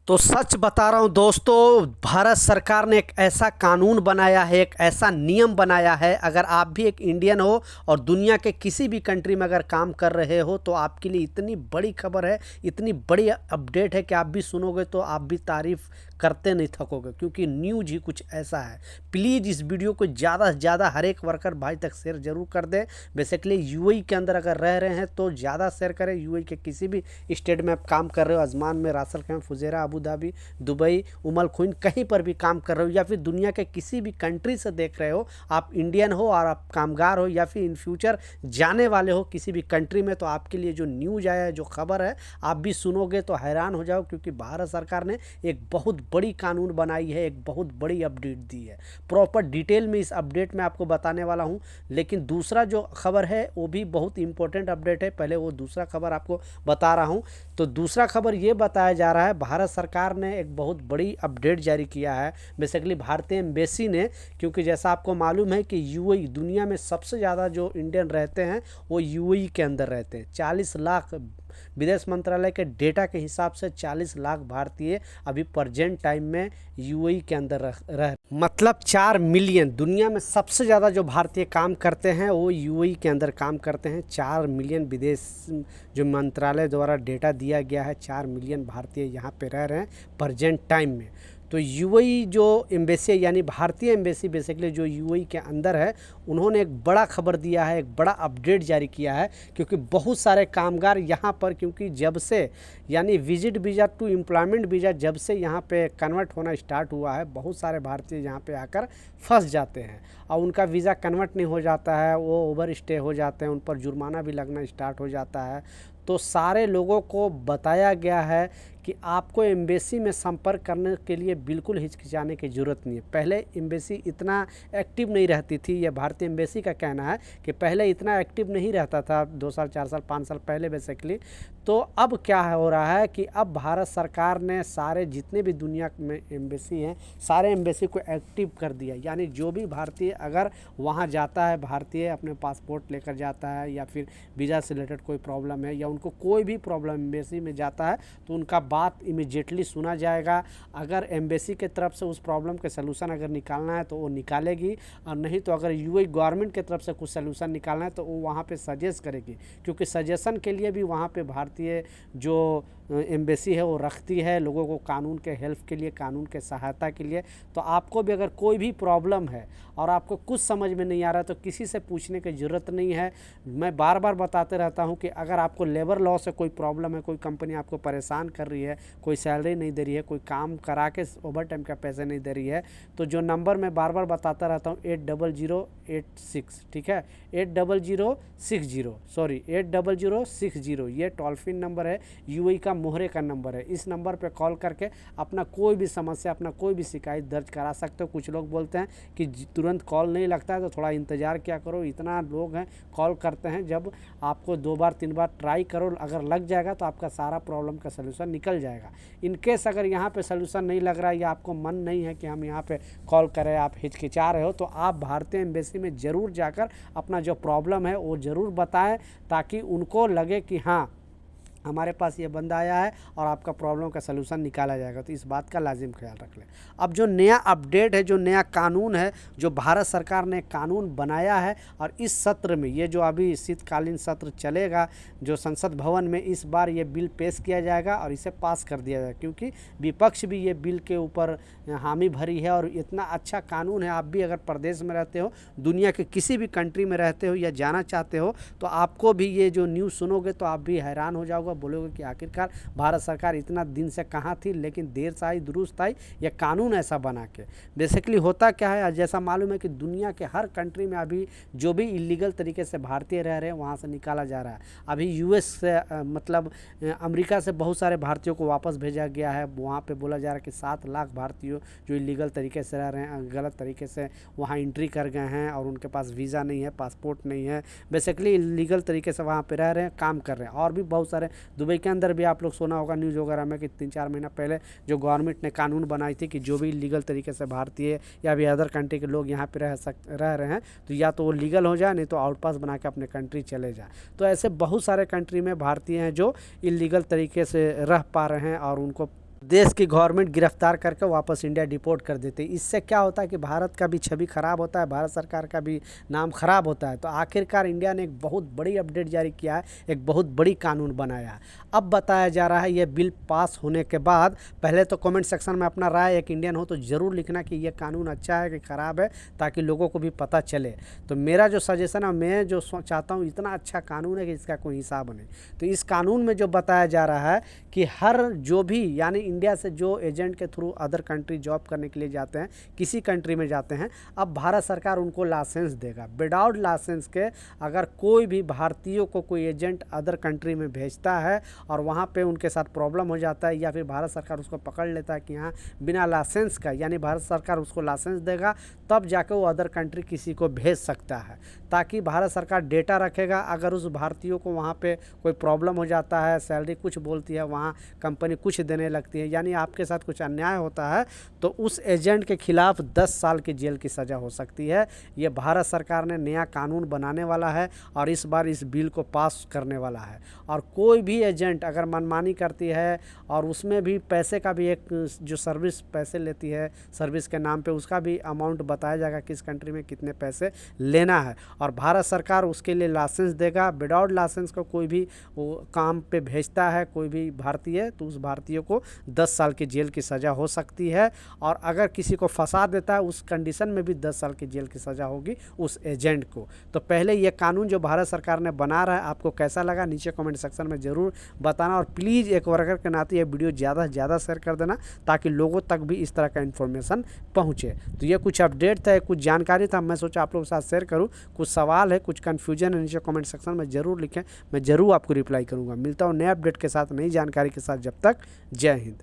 तो सच बता रहा हूँ दोस्तों, भारत सरकार ने एक ऐसा कानून बनाया है, एक ऐसा नियम बनाया है। अगर आप भी एक इंडियन हो और दुनिया के किसी भी कंट्री में अगर काम कर रहे हो तो आपके लिए इतनी बड़ी खबर है, इतनी बड़ी अपडेट है कि आप भी सुनोगे तो आप भी तारीफ करते नहीं थकोगे, क्योंकि न्यूज ही कुछ ऐसा है। प्लीज़ इस वीडियो को ज़्यादा से ज़्यादा हर एक वर्कर भाई तक शेयर जरूर कर दें। बेसिकली यूएई के अंदर अगर रह रहे हैं तो ज़्यादा शेयर करें। यूएई के किसी भी स्टेट में आप काम कर रहे हो, अजमान में, रासल खैमा, फुजेरा, अबू धाबी, दुबई, उमल खुइन, कहीं पर भी काम कर रहे हो या फिर दुनिया के किसी भी कंट्री से देख रहे हो, आप इंडियन हो और आप कामगार हो या फिर इन फ्यूचर जाने वाले हो किसी भी कंट्री में, तो आपके लिए जो न्यूज़ आया है, जो खबर है, आप भी सुनोगे तो हैरान हो जाओ, क्योंकि भारत सरकार ने एक बहुत बड़ी कानून बनाई है, एक बहुत बड़ी अपडेट दी है। प्रॉपर डिटेल में इस अपडेट में आपको बताने वाला हूं। लेकिन दूसरा जो खबर है वो भी बहुत इंपॉर्टेंट अपडेट है। पहले वो दूसरा खबर आपको बता रहा हूं। तो दूसरा खबर ये बताया जा रहा है, भारत सरकार ने एक बहुत बड़ी अपडेट जारी किया है। बेसिकली भारतीय एम्बेसी ने, क्योंकि जैसा आपको मालूम है कि यूएई दुनिया में सबसे ज़्यादा जो इंडियन रहते हैं वो यूएई के अंदर रहते हैं। 40 लाख, विदेश मंत्रालय के डेटा के हिसाब से 40 लाख भारतीय अभी प्रेजेंट टाइम में यूएई के अंदर रह मतलब 4 मिलियन। दुनिया में सबसे ज़्यादा जो भारतीय काम करते हैं वो यूएई के अंदर काम करते हैं। 4 मिलियन विदेश जो मंत्रालय द्वारा डेटा दिया गया है, 4 मिलियन भारतीय यहाँ पे रह रहे हैं प्रेजेंट टाइम में। तो यूएई जो एम्बेसी है, यानी भारतीय एम्बेसी बेसिकली जो यूएई के अंदर है, उन्होंने एक बड़ा खबर दिया है, एक बड़ा अपडेट जारी किया है। क्योंकि बहुत सारे कामगार यहाँ पर, क्योंकि जब से यानी visit visa to employment visa जब से यहाँ पे कन्वर्ट होना स्टार्ट हुआ है, बहुत सारे भारतीय यहाँ पे आकर फंस जाते हैं और उनका वीज़ा कन्वर्ट नहीं हो जाता है, वो ओवर स्टे हो जाते हैं, उन पर जुर्माना भी लगना स्टार्ट हो जाता है। तो सारे लोगों को बताया गया है कि आपको एम्बेसी में संपर्क करने के लिए बिल्कुल हिचकिचाने की ज़रूरत नहीं है। पहले एम्बेसी इतना एक्टिव नहीं रहती थी, यह भारतीय एम्बेसी का कहना है कि पहले इतना एक्टिव नहीं रहता था, 2 साल, 4 साल, 5 साल पहले बेसिकली। तो अब क्या हो रहा है कि अब भारत सरकार ने सारे जितने भी दुनिया में एम्बेसी हैं, सारे एम्बेसी को एक्टिव कर दिया। यानी जो भी भारतीय अगर वहाँ जाता है, भारतीय अपने पासपोर्ट लेकर जाता है या फिर वीज़ा से रिलेटेड कोई प्रॉब्लम है या उनको कोई भी प्रॉब्लम एम्बेसी में जाता है, तो उनका बात इमीडिएटली सुना जाएगा। अगर एम्बेसी के तरफ से उस प्रॉब्लम के सलूशन अगर निकालना है तो वो निकालेगी, और नहीं तो अगर यूएई गवर्नमेंट की तरफ से कुछ सलूशन निकालना है तो वो वहाँ पे सजेस्ट करेगी। क्योंकि सजेशन के लिए भी वहाँ पे भारतीय जो एम्बेसी है वो रखती है लोगों को, कानून के हेल्प के लिए, कानून के सहायता के लिए। तो आपको भी अगर कोई भी प्रॉब्लम है और आपको कुछ समझ में नहीं आ रहा है तो किसी से पूछने की ज़रूरत नहीं है। मैं बार बार बताते रहता हूँ कि अगर आपको लेबर लॉ से कोई प्रॉब्लम है, कोई कंपनी आपको परेशान कर रही है, कोई सैलरी नहीं दे रही है, कोई काम करा के ओवर टाइम का पैसे नहीं दे रही है, तो जो नंबर मैं बार बार बताता रहता हूँ 80086, ठीक है, 80060, ये टोल फ्री नंबर है, यूएई का मोहरे का नंबर है। इस नंबर पे कॉल करके अपना कोई भी समस्या, अपना कोई भी शिकायत दर्ज करा सकते हो। कुछ लोग बोलते हैं कि तुरंत कॉल नहीं लगता है तो थोड़ा इंतज़ार क्या करो, इतना लोग हैं कॉल करते हैं। जब आपको 2 बार 3 बार ट्राई करो, अगर लग जाएगा तो आपका सारा प्रॉब्लम का सलूशन निकल जाएगा। इनकेस अगर यहाँ पे सलूशन नहीं लग रहा है या आपको मन नहीं है कि हम यहाँ पे कॉल करें, आप हिचकिचा रहे हो, तो आप भारतीय एम्बेसी में ज़रूर जाकर अपना जो प्रॉब्लम है वो ज़रूर बताएं, ताकि उनको लगे कि हाँ, हमारे पास ये बंदा आया है और आपका प्रॉब्लम का सलूशन निकाला जाएगा। तो इस बात का लाजिम ख्याल रख लें। अब जो नया अपडेट है, जो नया कानून है, जो भारत सरकार ने कानून बनाया है, और इस सत्र में, ये जो अभी शीतकालीन सत्र चलेगा जो संसद भवन में, इस बार ये बिल पेश किया जाएगा और इसे पास कर दिया जाएगा। क्योंकि विपक्ष भी ये बिल के ऊपर हामी भरी है और इतना अच्छा कानून है। आप भी अगर प्रदेश में रहते हो, दुनिया के किसी भी कंट्री में रहते हो या जाना चाहते हो, तो आपको भी ये जो न्यूज़ सुनोगे तो आप भी हैरान हो जाओगे, बोलोगे कि आखिरकार भारत सरकार इतना दिन से कहाँ थी, लेकिन देर से आई दुरुस्त आई, यह कानून ऐसा बना के। बेसिकली होता क्या है, जैसा मालूम है कि दुनिया के हर कंट्री में अभी जो भी इलीगल तरीके से भारतीय रह रहे हैं वहाँ से निकाला जा रहा है। अभी यूएस से मतलब अमेरिका से बहुत सारे भारतीयों को वापस भेजा गया है। वहाँ पे बोला जा रहा है कि 7 लाख भारतीयों जो इलीगल तरीके से रह रहे हैं, गलत तरीके से वहाँ एंट्री कर गए हैं और उनके पास वीज़ा नहीं है, पासपोर्ट नहीं है, बेसिकली इलीगल तरीके से वहाँ पे रह रहे हैं, काम कर रहे हैं। और भी बहुत सारे, दुबई के अंदर भी आप लोग सुना होगा न्यूज़ वगैरह में कि 3-4 महीना पहले जो गवर्नमेंट ने कानून बनाई थी कि जो भी लीगल तरीके से भारतीय या भी अदर कंट्री के लोग यहाँ पे रह रहे हैं, तो या तो वो लीगल हो जाए, नहीं तो आउट पास बना के अपने कंट्री चले जाए। तो ऐसे बहुत सारे कंट्री में भारतीय हैं जो इलीगल तरीके से रह पा रहे हैं और उनको देश की गवर्नमेंट गिरफ्तार करके वापस इंडिया डिपोर्ट कर देती है। इससे क्या होता है कि भारत का भी छवि खराब होता है, भारत सरकार का भी नाम खराब होता है। तो आखिरकार इंडिया ने एक बहुत बड़ी अपडेट जारी किया है, एक बहुत बड़ी कानून बनाया है। अब बताया जा रहा है ये बिल पास होने के बाद, पहले तो कमेंट सेक्शन में अपना राय एक इंडियन हो तो ज़रूर लिखना कि ये कानून अच्छा है कि ख़राब है, ताकि लोगों को भी पता चले। तो मेरा जो सजेशन है, मैं जो चाहता हूँ, इतना अच्छा कानून है कि इसका कोई हिसाब नहीं। तो इस कानून में जो बताया जा रहा है कि हर जो भी यानी इंडिया से जो एजेंट के थ्रू अदर कंट्री जॉब करने के लिए जाते हैं, किसी कंट्री में जाते हैं, अब भारत सरकार उनको लाइसेंस देगा। विदाउट लाइसेंस के अगर कोई भी भारतीयों को कोई एजेंट अदर कंट्री में भेजता है और वहाँ पे उनके साथ प्रॉब्लम हो जाता है, या फिर भारत सरकार उसको पकड़ लेता है कि हाँ बिना लाइसेंस का, यानी भारत सरकार उसको लाइसेंस देगा तब जाके वो अदर कंट्री किसी को भेज सकता है, ताकि भारत सरकार डेटा रखेगा। अगर उस भारतीयों को वहाँ पे कोई प्रॉब्लम हो जाता है, सैलरी कुछ बोलती है, वहाँ कंपनी कुछ देने लगती है, यानी आपके साथ कुछ अन्याय होता है, तो उस एजेंट के खिलाफ 10 साल की जेल की सज़ा हो सकती है। ये भारत सरकार ने नया कानून बनाने वाला है और इस बार इस बिल को पास करने वाला है। और कोई भी एजेंट अगर मनमानी करती है और उसमें भी पैसे का भी एक जो सर्विस पैसे लेती है सर्विस के नाम पे, उसका भी अमाउंट बताया जाएगा किस कंट्री में कितने पैसे लेना है, और भारत सरकार उसके लिए लाइसेंस देगा। विदाउट लाइसेंस को कोई भी वो काम पे भेजता है कोई भी भारतीय, तो उस भारतीय को 10 साल की जेल की सज़ा हो सकती है। और अगर किसी को फंसा देता है उस कंडीशन में भी 10 साल की जेल की सज़ा होगी उस एजेंट को। तो पहले ये कानून जो भारत सरकार ने बना रहा है, आपको कैसा लगा नीचे कमेंट सेक्शन में ज़रूर बताना, और प्लीज़ एक वर्कर के नाते ये वीडियो ज़्यादा से ज़्यादा शेयर कर देना ताकि लोगों तक भी इस तरह का इन्फॉर्मेशन पहुँचे। तो ये कुछ अपडेट था, कुछ जानकारी था, मैं सोचा आप लोगों के साथ शेयर करूँ। कुछ सवाल है, कुछ कन्फ्यूजन है, नीचे कमेंट सेक्शन में ज़रूर लिखें, मैं ज़रूर आपको रिप्लाई करूँगा। मिलता हूँ नए अपडेट के साथ, नई जानकारी के साथ। जब तक जय हिंद।